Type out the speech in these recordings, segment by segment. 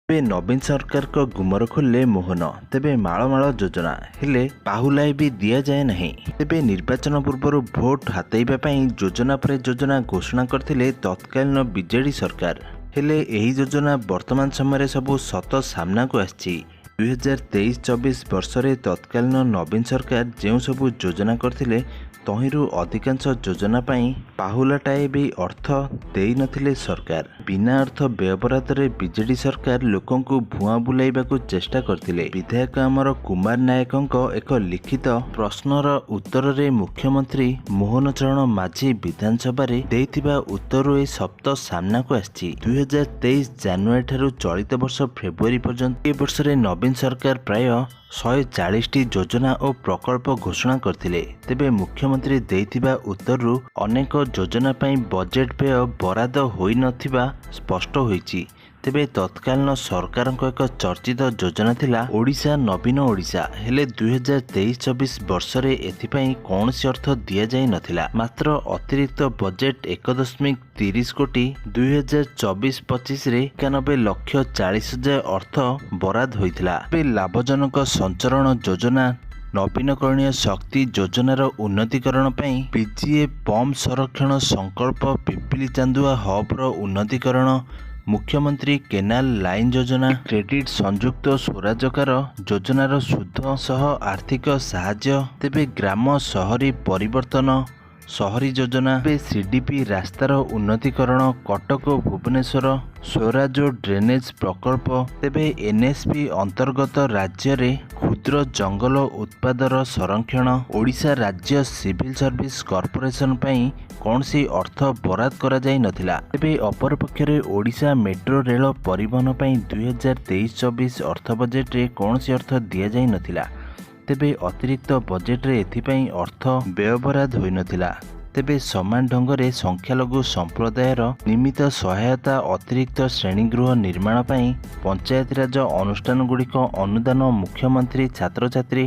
ଏବେ ନବୀନ ସରକାରଙ୍କ ଗୁମର ଖୋଲିଲେ ମୋହନ। ତେବେ ମାଳମାଳ ଯୋଜନା ହେଲେ ପାହୁଲାଏ ବି ଦିଆଯାଏ ନାହିଁ। ତେବେ ନିର୍ବାଚନ ପୂର୍ବରୁ ଭୋଟ ହାତେଇବା ପାଇଁ ଯୋଜନା ପରେ ଯୋଜନା ଘୋଷଣା କରିଥିଲେ ତତ୍କାଳୀନ ବିଜେଡି ସରକାର। ହେଲେ ଏହି ଯୋଜନା ବର୍ତ୍ତମାନ ସମୟରେ ସବୁ ସତ ସାମ୍ନାକୁ ଆସିଛି। 2023-24 ବର୍ଷରେ ତତ୍କାଳୀନ ନବୀନ ସରକାର ଯେଉଁ ସବୁ ଯୋଜନା କରିଥିଲେ ତହିଁରୁ ଅଧିକାଂଶ ଯୋଜନା ପାଇଁ ପାହୁଲାଟାଏ ବି ଅର୍ଥ ଦେଇନଥିଲେ ସରକାର। ବିନା ଅର୍ଥ ବ୍ୟୟବରାଦରେ ବିଜେଡି ସରକାର ଲୋକଙ୍କୁ ଭୁଆଁ ବୁଲାଇବାକୁ ଚେଷ୍ଟା କରିଥିଲେ। ବିଧାୟକ ଆମର କୁମାର ନାୟକଙ୍କ ଏକ ଲିଖିତ ପ୍ରଶ୍ନର ଉତ୍ତରରେ ମୁଖ୍ୟମନ୍ତ୍ରୀ ମୋହନ ଚରଣ ମାଝୀ ବିଧାନସଭାରେ ଦେଇଥିବା ଉତ୍ତରରୁ ଏ ସପ୍ତ ସାମ୍ନାକୁ ଆସିଛି। 2023 ଜାନୁଆରୀ ଠାରୁ ଚଳିତ ବର୍ଷ ଫେବୃଆରୀ ପର୍ଯ୍ୟନ୍ତ ଏ ବର୍ଷରେ ନବୀନ ସରକାର ପ୍ରାୟ 140ଟି ଯୋଜନା ଓ ପ୍ରକଳ୍ପ ଘୋଷଣା କରିଥିଲେ। ତେବେ ମୁଖ୍ୟମନ୍ତ୍ରୀ ଦେଇଥିବା ଉତ୍ତରରୁ ଅନେକ ଯୋଜନା ପାଇଁ ବଜେଟ୍ ବ୍ୟୟ ବରାଦ ହୋଇନଥିବା ସ୍ପଷ୍ଟ ହୋଇଛି। ତେବେ ତତ୍କାଳୀନ ସରକାରଙ୍କ ଏକ ଚର୍ଚ୍ଚିତ ଯୋଜନା ଥିଲା ଓଡ଼ିଶା ନବୀନ ଓଡ଼ିଶା। ହେଲେ 2023-24 ବର୍ଷରେ ଏଥିପାଇଁ କୌଣସି ଅର୍ଥ ଦିଆଯାଇ ନଥିଲା। ମାତ୍ର ଅତିରିକ୍ତ ବଜେଟ୍ 1.30 କୋଟି 2024-25ରେ 91,40,000 ଅର୍ଥ ବରାଦ ହୋଇଥିଲା। ତେବେ ଲାଭଜନକ ସଞ୍ଚରଣ ଯୋଜନା, ନବୀନକରଣୀୟ ଶକ୍ତି ଯୋଜନାର ଉନ୍ନତିକରଣ ପାଇଁ ପିଜିଏ ପମ୍ପ ସଂରକ୍ଷଣ ସଂକଳ୍ପ, ପିପିଲି ଚାନ୍ଦୁଆ ହବ୍ର ଉନ୍ନତିକରଣ, ମୁଖ୍ୟମନ୍ତ୍ରୀ କେନାଲ ଲାଇନ୍ ଯୋଜନା, କ୍ରେଡିଟ୍ ସଂଯୁକ୍ତ ସ୍ୱରାଜକାର ଯୋଜନାର ସୁଧ ସହ ଆର୍ଥିକ ସାହାଯ୍ୟ, ତେବେ ଗ୍ରାମ ସହରୀ ପରିବର୍ତ୍ତନ ସହରୀ ଯୋଜନା, ତେବେ ସିଡିପି ରାସ୍ତାର ଉନ୍ନତିକରଣ, କଟକ ଓ ଭୁବନେଶ୍ୱର ସ୍ୱରାଜ ଡ୍ରେନେଜ ପ୍ରକଳ୍ପ, ତେବେ ଏନ୍ଏସ୍ପି ଅନ୍ତର୍ଗତ ରାଜ୍ୟରେ କ୍ଷୁଦ୍ର ଜଙ୍ଗଲ ଉତ୍ପାଦର ସଂରକ୍ଷଣ, ଓଡ଼ିଶା ରାଜ୍ୟ ସିଭିଲ ସର୍ଭିସ କର୍ପୋରେସନ ପାଇଁ କୌଣସି ଅର୍ଥ ବରାଦ କରାଯାଇ ନଥିଲା। ତେବେ ଅପରପକ୍ଷରେ ଓଡ଼ିଶା ମେଟ୍ରୋ ରେଳ ପରିବହନ ପାଇଁ 2023-24 ଅର୍ଥ ବଜେଟରେ କୌଣସି ଅର୍ଥ ଦିଆଯାଇ ନଥିଲା। ତେବେ ଅତିରିକ୍ତ ବଜେଟରେ ଏଥିପାଇଁ ଅର୍ଥ ବ୍ୟୟବରାଦ ହୋଇନଥିଲା। ତେବେ ସମାନ ଢଙ୍ଗରେ ସଂଖ୍ୟାଲଘୁ ସମ୍ପ୍ରଦାୟର ନିମିତ୍ତ ସହାୟତା, ଅତିରିକ୍ତ ଶ୍ରେଣୀଗୃହ ନିର୍ମାଣ ପାଇଁ ପଞ୍ଚାୟତିରାଜ ଅନୁଷ୍ଠାନଗୁଡ଼ିକ ଅନୁଦାନ, ମୁଖ୍ୟମନ୍ତ୍ରୀ ଛାତ୍ରଛାତ୍ରୀ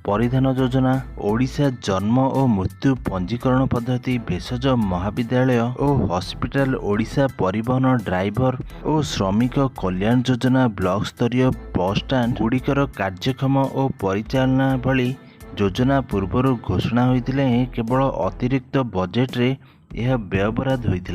ପରିଧାନ ଯୋଜନା, ଓଡ଼ିଶା ଜନ୍ମ ଓ ମୃତ୍ୟୁ ପଞ୍ଜୀକରଣ ପଦ୍ଧତି, ଭେଷଜ ମହାବିଦ୍ୟାଳୟ ଓ ହସ୍ପିଟାଲ, ଓଡ଼ିଶା ପରିବହନ ଡ୍ରାଇଭର ଓ ଶ୍ରମିକ କଲ୍ୟାଣ ଯୋଜନା, ବ୍ଲକ ସ୍ତରୀୟ ବସ୍ଷ୍ଟାଣ୍ଡ ଗୁଡ଼ିକର କାର୍ଯ୍ୟକ୍ଷମ ଓ ପରିଚାଳନା ଭଳି ଯୋଜନା ପୂର୍ବରୁ ଘୋଷଣା ହୋଇଥିଲେ କେବଳ ଅତିରିକ୍ତ ବଜେଟରେ ଏହା ବ୍ୟୟବରାଦ ହୋଇଥିଲା।